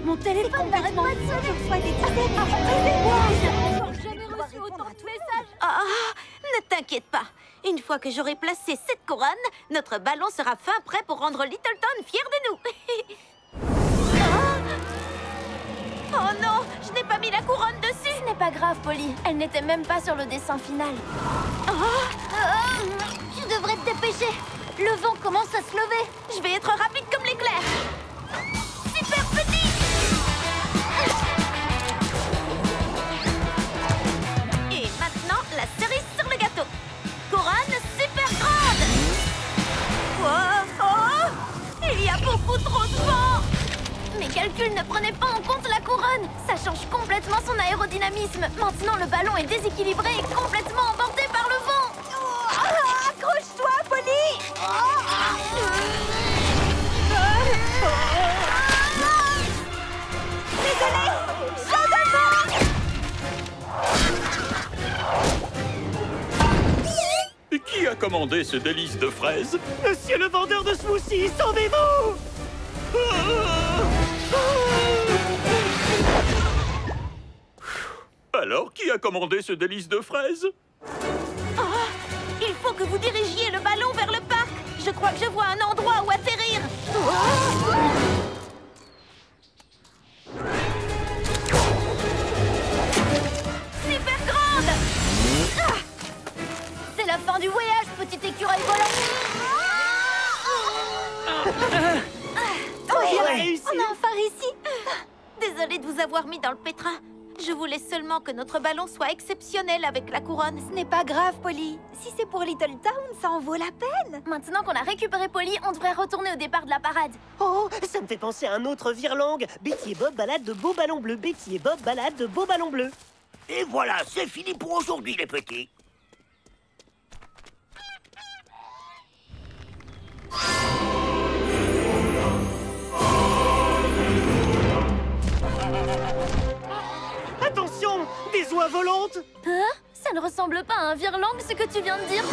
Mon téléphone n'arrête pas de sonner. Je reçois des J'ai jamais reçu autant de messages. Ne t'inquiète pas. Une fois que j'aurai placé cette couronne, notre ballon sera fin prêt pour rendre Littleton fier de nous. Oh non, je n'ai pas mis la couronne dessus. Ce n'est pas grave, Polly. Elle n'était même pas sur le dessin final. Tu devrais te dépêcher. Le vent commence à se lever. Je vais être rapide comme l'éclair. Super petit. Et maintenant, la cerise sur le gâteau. Couronne super grande. Oh, il y a beaucoup trop de vent. Mes calculs ne prenaient pas en compte la couronne. Ça change complètement son aérodynamisme. Maintenant, le ballon est déséquilibré et complètement emporté par le vent. Accroche-toi, Polly. Désolée, chaud de vent. Qui a commandé ce délice de fraises? Monsieur le vendeur de smoothies, sauvez-vous! Alors, qui a commandé ce délice de fraises? Il faut que vous dirigiez le ballon vers le parc. Je crois que je vois un endroit où atterrir. Super grande. C'est la fin du voyage, petit écureuil volant. On a enfin réussi. Désolée de vous avoir mis dans le pétrin. Je voulais seulement que notre ballon soit exceptionnel avec la couronne. Ce n'est pas grave, Polly. Si c'est pour Littletown, ça en vaut la peine. Maintenant qu'on a récupéré Polly, on devrait retourner au départ de la parade. Oh, ça me fait penser à un autre virelangue. Betty et Bob balade de beaux ballons bleus. Betty et Bob balade de beaux ballons bleus. Et voilà, c'est fini pour aujourd'hui, les petits. Attention, des oies volantes. Hein? Ça ne ressemble pas à un virelangue, ce que tu viens de dire.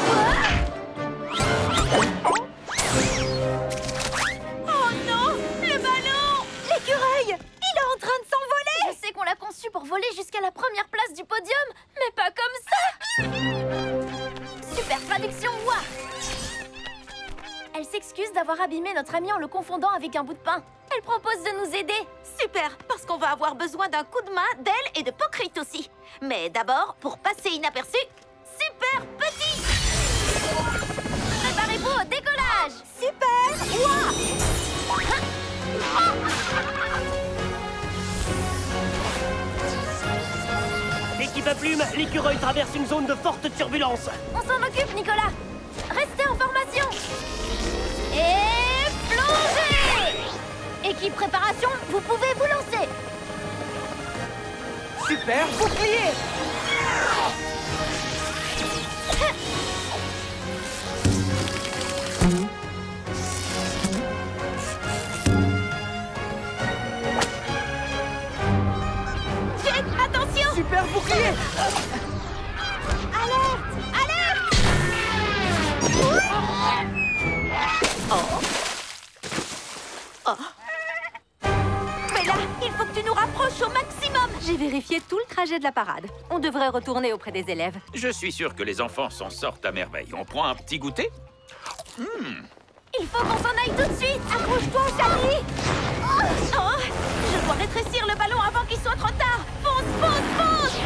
Oh non, le ballon! L'écureuil! Il est en train de s'envoler! Je sais qu'on l'a conçu pour voler jusqu'à la première place du podium, mais pas comme ça! Super traduction, ouah! Elle s'excuse d'avoir abîmé notre ami en le confondant avec un bout de pain. Elle propose de nous aider. Super, parce qu'on va avoir besoin d'un coup de main d'elle et de Pocrit aussi. Mais d'abord, pour passer inaperçu, super petit! Préparez-vous au décollage! Super! Ouah! Équipe à plume, l'écureuil traverse une zone de forte turbulence. On s'en occupe, Nicolas! Restez en formation! Et plongez! Équipe préparation, vous pouvez vous lancer! Super bouclier! Jet, attention! Super bouclier! Alerte! Alerte! Oh. Mais là, il faut que tu nous rapproches au maximum. J'ai vérifié tout le trajet de la parade. On devrait retourner auprès des élèves. Je suis sûr que les enfants s'en sortent à merveille. On prend un petit goûter? Il faut qu'on s'en aille tout de suite! Accroche-toi, Charlie! Oh, je dois rétrécir le ballon avant qu'il soit trop tard. Fonce, fonce, fonce!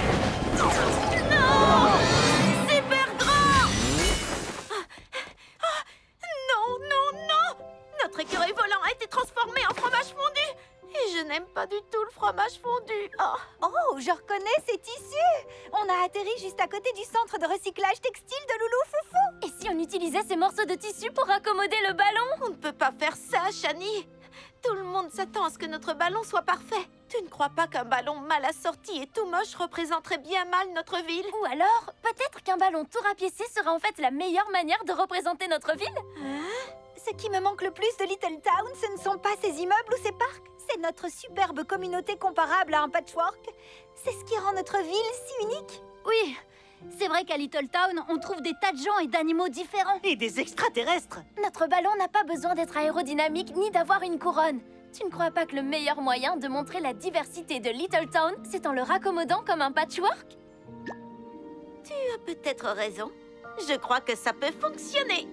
Non! Super grand! Non, non, non! Notre écureuil volant a été transformé en fromage fondu. Et je n'aime pas du tout le fromage fondu. Oh, je reconnais ces tissus! On a atterri juste à côté du centre de recyclage textile de Loulou Foufou. Et si on utilisait ces morceaux de tissu pour accommoder le ballon? On ne peut pas faire ça, Shani. Tout le monde s'attend à ce que notre ballon soit parfait. Tu ne crois pas qu'un ballon mal assorti et tout moche représenterait bien mal notre ville? Ou alors, peut-être qu'un ballon tout rapiécé serait en fait la meilleure manière de représenter notre ville? Ce qui me manque le plus de Littletown, ce ne sont pas ces immeubles ou ces parcs. C'est notre superbe communauté comparable à un patchwork. C'est ce qui rend notre ville si unique. Oui, c'est vrai qu'à Littletown, on trouve des tas de gens et d'animaux différents. Et des extraterrestres. Notre ballon n'a pas besoin d'être aérodynamique ni d'avoir une couronne. Tu ne crois pas que le meilleur moyen de montrer la diversité de Littletown, c'est en le raccommodant comme un patchwork? Tu as peut-être raison. Je crois que ça peut fonctionner.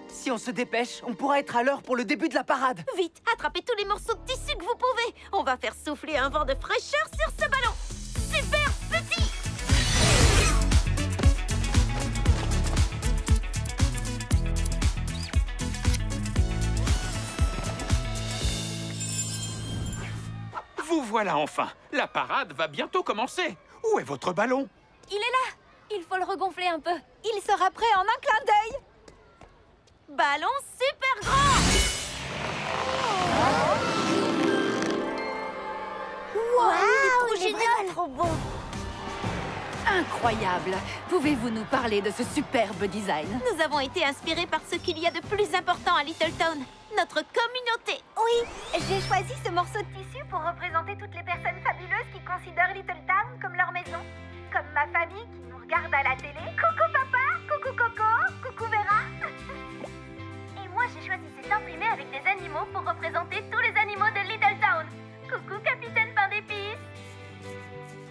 Si on se dépêche, on pourra être à l'heure pour le début de la parade. Vite, attrapez tous les morceaux de tissu que vous pouvez. On va faire souffler un vent de fraîcheur sur ce ballon. Super petit! Vous voilà enfin. La parade va bientôt commencer. Où est votre ballon? Il est là. Il faut le regonfler un peu. Il sera prêt en un clin d'œil. Ballon super grand! Waouh, il est vraiment trop beau. Incroyable! Pouvez-vous nous parler de ce superbe design? Nous avons été inspirés par ce qu'il y a de plus important à Littletown, notre communauté. Oui, j'ai choisi ce morceau de tissu pour représenter toutes les personnes fabuleuses qui considèrent Littletown comme leur maison. Comme ma famille qui nous regarde à la télé. Coucou papa, coucou Coco, coucou Vera. Et moi j'ai choisi cet imprimé avec des animaux pour représenter tous les animaux de Littletown. Coucou Capitaine Pain d'épices.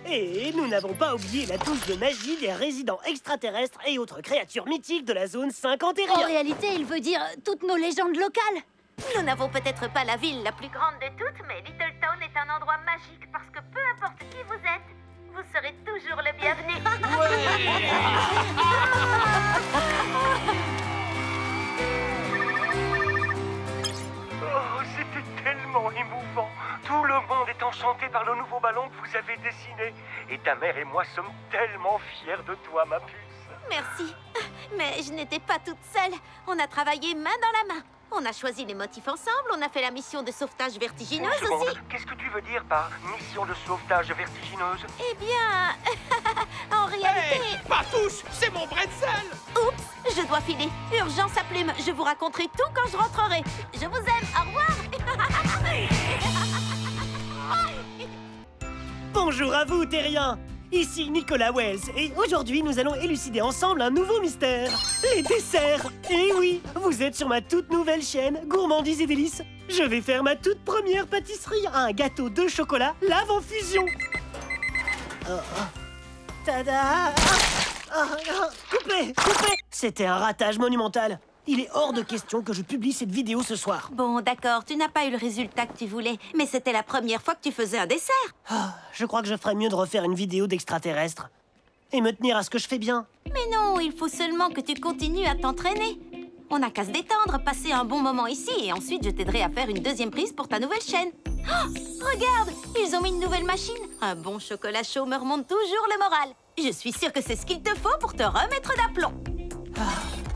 Et nous n'avons pas oublié la touche de magie des résidents extraterrestres et autres créatures mythiques de la zone 51. En réalité, il veut dire toutes nos légendes locales. Nous n'avons peut-être pas la ville la plus grande de toutes, mais Littletown est un endroit magique parce que peu importe qui vous êtes, vous serez toujours le bienvenu. Oh, c'était tellement émouvant. Tout le monde est enchanté par le nouveau ballon que vous avez dessiné. Et ta mère et moi sommes tellement fiers de toi, ma puce. Merci. Mais je n'étais pas toute seule. On a travaillé main dans la main. On a choisi les motifs ensemble, on a fait la mission de sauvetage vertigineuse aussi. Qu'est-ce que tu veux dire par mission de sauvetage vertigineuse? Eh bien, en réalité... Hey, pas tous, c'est mon bretzel. Oups, je dois filer. Urgence à plume, je vous raconterai tout quand je rentrerai. Je vous aime, au revoir. Bonjour à vous, terriens. Ici Nicolas Wells, et aujourd'hui nous allons élucider ensemble un nouveau mystère. Les desserts. Et oui, vous êtes sur ma toute nouvelle chaîne, Gourmandise et Délices. Je vais faire ma toute première pâtisserie, un gâteau de chocolat lave en fusion. Tada. Coupé. C'était un ratage monumental. Il est hors de question que je publie cette vidéo ce soir. Bon, d'accord, tu n'as pas eu le résultat que tu voulais, mais c'était la première fois que tu faisais un dessert. Je crois que je ferais mieux de refaire une vidéo d'extraterrestre. Et me tenir à ce que je fais bien. Mais non, il faut seulement que tu continues à t'entraîner. On n'a qu'à se détendre, passer un bon moment ici, et ensuite je t'aiderai à faire une deuxième prise pour ta nouvelle chaîne. Oh, regarde, ils ont mis une nouvelle machine. Un bon chocolat chaud me remonte toujours le moral. Je suis sûre que c'est ce qu'il te faut pour te remettre d'aplomb.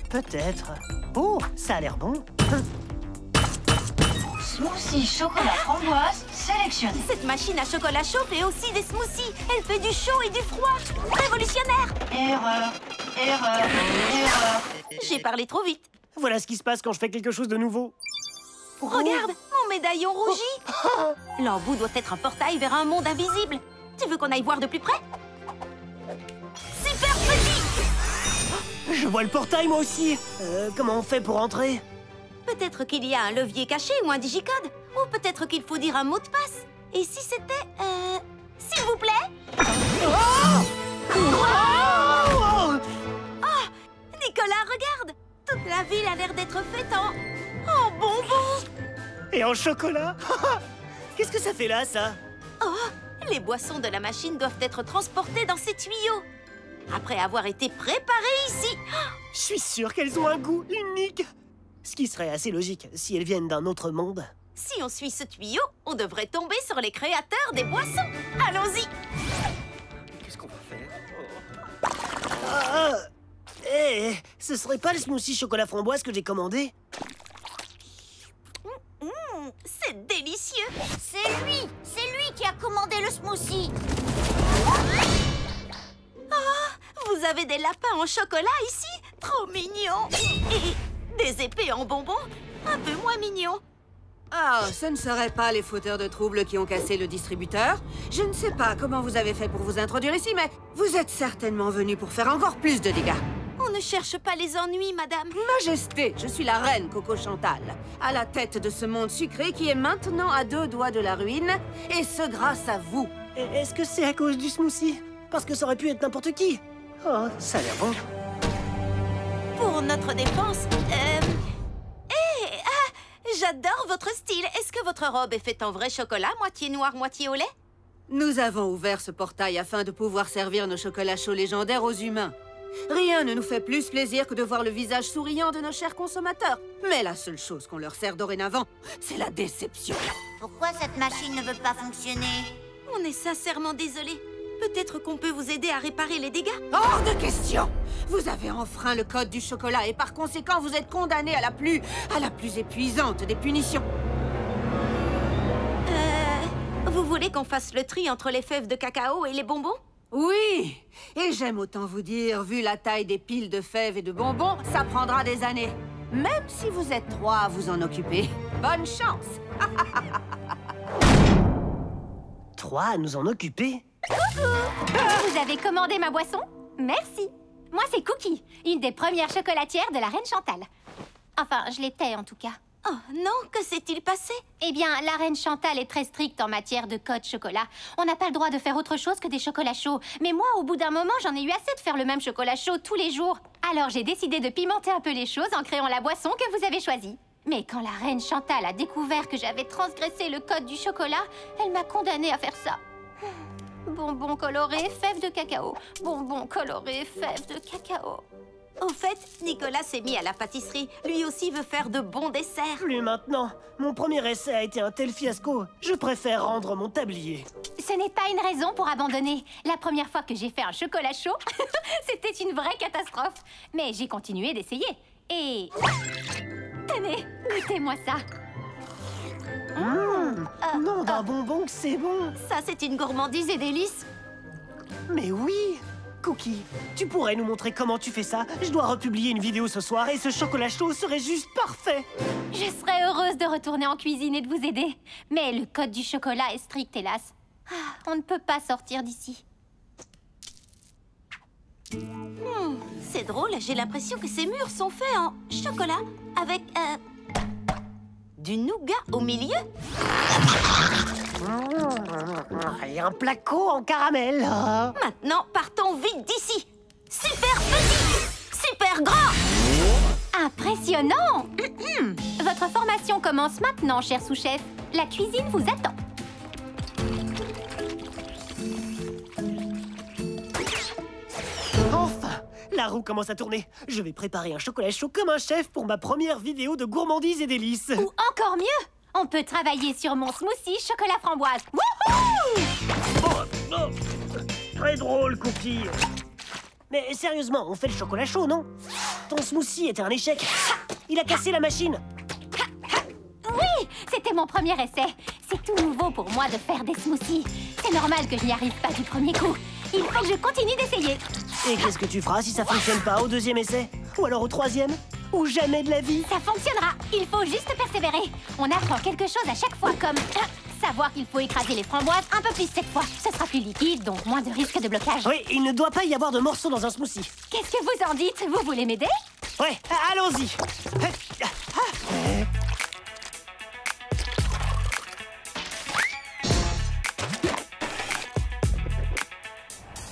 Peut-être. Oh, ça a l'air bon. Smoothie chocolat framboise sélectionné. Cette machine à chocolat chaud fait aussi des smoothies. Elle fait du chaud et du froid. Révolutionnaire. Erreur. J'ai parlé trop vite. Voilà ce qui se passe quand je fais quelque chose de nouveau. Regarde, mon médaillon rougi. L'embout doit être un portail vers un monde invisible. Tu veux qu'on aille voir de plus près? Super petit. Je vois le portail, moi aussi. Comment on fait pour entrer? Peut-être qu'il y a un levier caché ou un digicode. Ou peut-être qu'il faut dire un mot de passe. Et si c'était... s'il vous plaît? Oh, Nicolas, regarde. Toute la ville a l'air d'être faite en bonbons. Et en chocolat. Qu'est-ce que ça fait là, ça? Oh, les boissons de la machine doivent être transportées dans ces tuyaux. Après avoir été préparées ici. Je suis sûre qu'elles ont un goût unique. Ce qui serait assez logique si elles viennent d'un autre monde. Si on suit ce tuyau, on devrait tomber sur les créateurs des boissons. Allons-y. Qu'est-ce qu'on va faire? Ce serait pas le smoothie chocolat framboise que j'ai commandé? C'est délicieux. C'est lui qui a commandé le smoothie. Vous avez des lapins en chocolat ici? Trop mignon. Et des épées en bonbons? Un peu moins mignon. Ah, ce ne seraient pas les fauteurs de troubles qui ont cassé le distributeur? Je ne sais pas comment vous avez fait pour vous introduire ici, mais vous êtes certainement venu pour faire encore plus de dégâts. On ne cherche pas les ennuis, madame. Majesté, je suis la reine Coco Chantal, à la tête de ce monde sucré qui est maintenant à 2 doigts de la ruine, et ce grâce à vous. Est-ce que c'est à cause du smoothie? Parce que ça aurait pu être n'importe qui. Oh, ça a l'air bon. pour notre défense, j'adore votre style. Est-ce que votre robe est faite en vrai chocolat, moitié noir, moitié au lait? Nous avons ouvert ce portail afin de pouvoir servir nos chocolats chauds légendaires aux humains. Rien ne nous fait plus plaisir que de voir le visage souriant de nos chers consommateurs. Mais la seule chose qu'on leur sert dorénavant, c'est la déception. Pourquoi cette machine ne veut pas fonctionner? On est sincèrement désolé. Peut-être qu'on peut vous aider à réparer les dégâts. Hors de question! Vous avez enfreint le code du chocolat et par conséquent, vous êtes condamné à la plus épuisante des punitions. Vous voulez qu'on fasse le tri entre les fèves de cacao et les bonbons? Oui! Et j'aime autant vous dire, vu la taille des piles de fèves et de bonbons, ça prendra des années. Même si vous êtes 3 à vous en occuper. Bonne chance! 3 à nous en occuper? Coucou! Vous avez commandé ma boisson? Merci. Moi, c'est Cookie, une des premières chocolatières de la Reine Chantal. Enfin, je l'étais en tout cas. Oh non, que s'est-il passé? Eh bien, la Reine Chantal est très stricte en matière de code chocolat. On n'a pas le droit de faire autre chose que des chocolats chauds. Mais moi, au bout d'un moment, j'en ai eu assez de faire le même chocolat chaud tous les jours. Alors j'ai décidé de pimenter un peu les choses en créant la boisson que vous avez choisie. Mais quand la Reine Chantal a découvert que j'avais transgressé le code du chocolat, elle m'a condamnée à faire ça. Bonbons colorés, fèves de cacao. Bonbons colorés, fèves de cacao. Au fait, Nicolas s'est mis à la pâtisserie. Lui aussi veut faire de bons desserts. Plus maintenant. Mon premier essai a été un tel fiasco. Je préfère rendre mon tablier. Ce n'est pas une raison pour abandonner. La première fois que j'ai fait un chocolat chaud, c'était une vraie catastrophe. Mais j'ai continué d'essayer. Et... tenez, goûtez-moi ça. Nom d'un bonbon que c'est bon. Ça, c'est une gourmandise et délice. Mais oui! Cookie, tu pourrais nous montrer comment tu fais ça? Je dois republier une vidéo ce soir et ce chocolat chaud serait juste parfait. Je serais heureuse de retourner en cuisine et de vous aider. Mais le code du chocolat est strict, hélas. On ne peut pas sortir d'ici. C'est drôle, j'ai l'impression que ces murs sont faits en chocolat avec du nougat au milieu. Et un placo en caramel. Maintenant, partons vite d'ici. Super petit, super grand. Impressionnant. Votre formation commence maintenant, cher sous-chef. La cuisine vous attend. Enfin, la roue commence à tourner. Je vais préparer un chocolat chaud comme un chef pour ma première vidéo de gourmandise et délices. Ou encore mieux, on peut travailler sur mon smoothie chocolat framboise. Wouhou! Très drôle, Cookie. Mais sérieusement, on fait le chocolat chaud, non? Ton smoothie était un échec. Il a cassé la machine. Oui, c'était mon premier essai. C'est tout nouveau pour moi de faire des smoothies. C'est normal que je n'y arrive pas du premier coup. Il faut que je continue d'essayer. Et qu'est-ce que tu feras si ça fonctionne pas au deuxième essai? Ou alors au troisième? Ou jamais de la vie? Ça fonctionnera. Il faut juste persévérer. On apprend quelque chose à chaque fois, comme savoir qu'il faut écraser les framboises un peu plus cette fois. Ce sera plus liquide, donc moins de risque de blocage. Oui, il ne doit pas y avoir de morceaux dans un smoothie. Qu'est-ce que vous en dites? Vous voulez m'aider? Ouais, allons-y.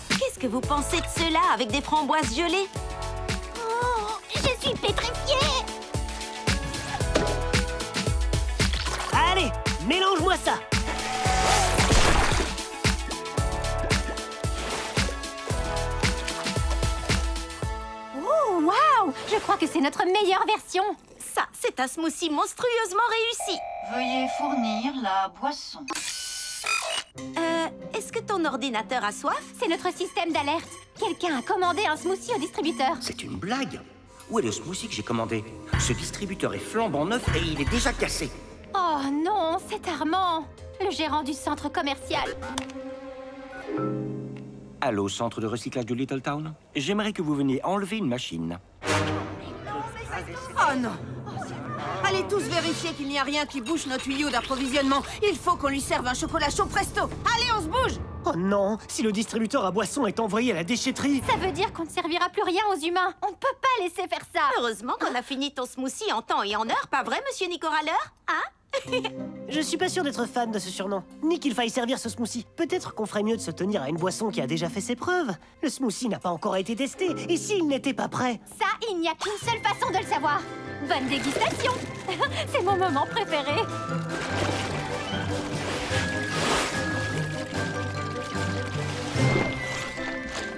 Qu'est-ce que vous pensez de cela avec des framboises gelées? Oh, je suis pétrifiée. Allez, mélange-moi ça. Oh, waouh! Je crois que c'est notre meilleure version. Ça, c'est un smoothie monstrueusement réussi. Veuillez fournir la boisson. Est-ce que ton ordinateur a soif? C'est notre système d'alerte. Quelqu'un a commandé un smoothie au distributeur. C'est une blague. Où est le smoothie que j'ai commandé? Ce distributeur est flambant neuf et il est déjà cassé. Oh non, c'est Armand, le gérant du centre commercial. Allô, centre de recyclage de Little Town? J'aimerais que vous veniez enlever une machine. Oh non! Allez tous vérifier qu'il n'y a rien qui bouche nos tuyaux d'approvisionnement. Il faut qu'on lui serve un chocolat chaud presto. Allez, on se bouge! Oh non! Si le distributeur à boissons est envoyé à la déchetterie... Ça veut dire qu'on ne servira plus rien aux humains. On ne peut pas laisser faire ça. Heureusement qu'on a fini ton smoothie en temps et en heure, pas vrai, monsieur Nicoraleur? Hein? Je suis pas sûr d'être fan de ce surnom, ni qu'il faille servir ce smoothie. Peut-être qu'on ferait mieux de se tenir à une boisson qui a déjà fait ses preuves. Le smoothie n'a pas encore été testé, et s'il n'était pas prêt? Ça, il n'y a qu'une seule façon de le savoir. Bonne dégustation. C'est mon moment préféré.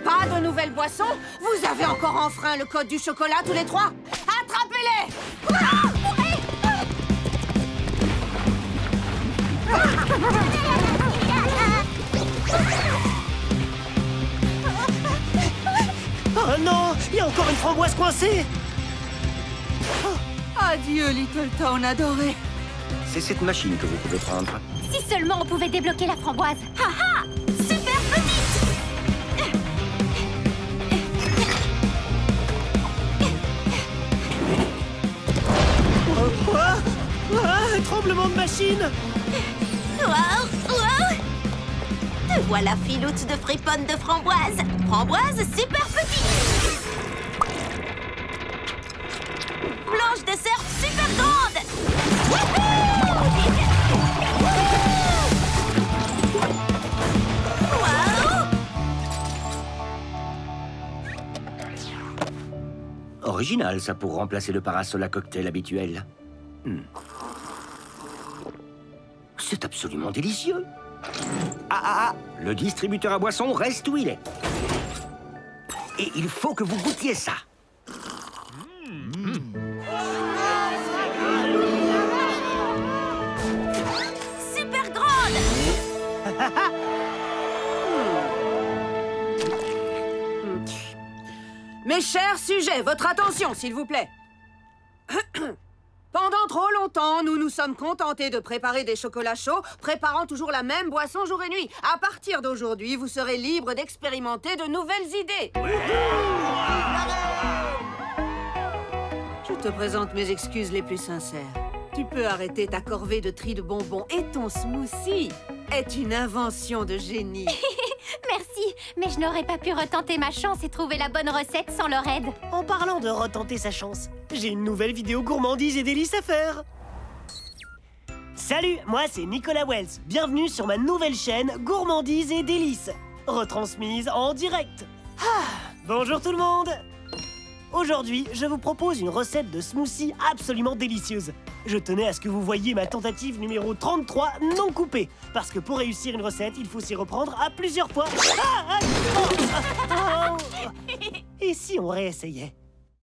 Pas de nouvelles boissons? Vous avez encore enfreint le code du chocolat tous les trois? Attrapez-les! Oh non! Il y a encore une framboise coincée! Adieu, Little Town adoré. C'est cette machine que vous pouvez prendre. Si seulement on pouvait débloquer la framboise. Haha! Super petite! Quoi? Un tremblement de machine! Wow, wow. Te voilà, filoute de friponne de framboise. Framboise super petite. Blanche de cerf super grande. Wow. Original, ça, pour remplacer le parasol à cocktail habituel. C'est absolument délicieux. Le distributeur à boissons reste où il est. Et il faut que vous goûtiez ça. Super grande. Mes chers sujets, votre attention, s'il vous plaît. Pendant trop longtemps, nous nous sommes contentés de préparer des chocolats chauds, préparant toujours la même boisson jour et nuit. À partir d'aujourd'hui, vous serez libre d'expérimenter de nouvelles idées. Je te présente mes excuses les plus sincères. Tu peux arrêter ta corvée de tri de bonbons et ton smoothie est une invention de génie. Merci, mais je n'aurais pas pu retenter ma chance et trouver la bonne recette sans leur aide. En parlant de retenter sa chance, j'ai une nouvelle vidéo gourmandise et délices à faire. Salut, moi c'est Nicolas Wells. Bienvenue sur ma nouvelle chaîne Gourmandise et délices, retransmise en direct. Bonjour tout le monde. Aujourd'hui, je vous propose une recette de smoothie absolument délicieuse. Je tenais à ce que vous voyiez ma tentative numéro 33 non coupée. Parce que pour réussir une recette, il faut s'y reprendre à plusieurs fois. Et si on réessayait?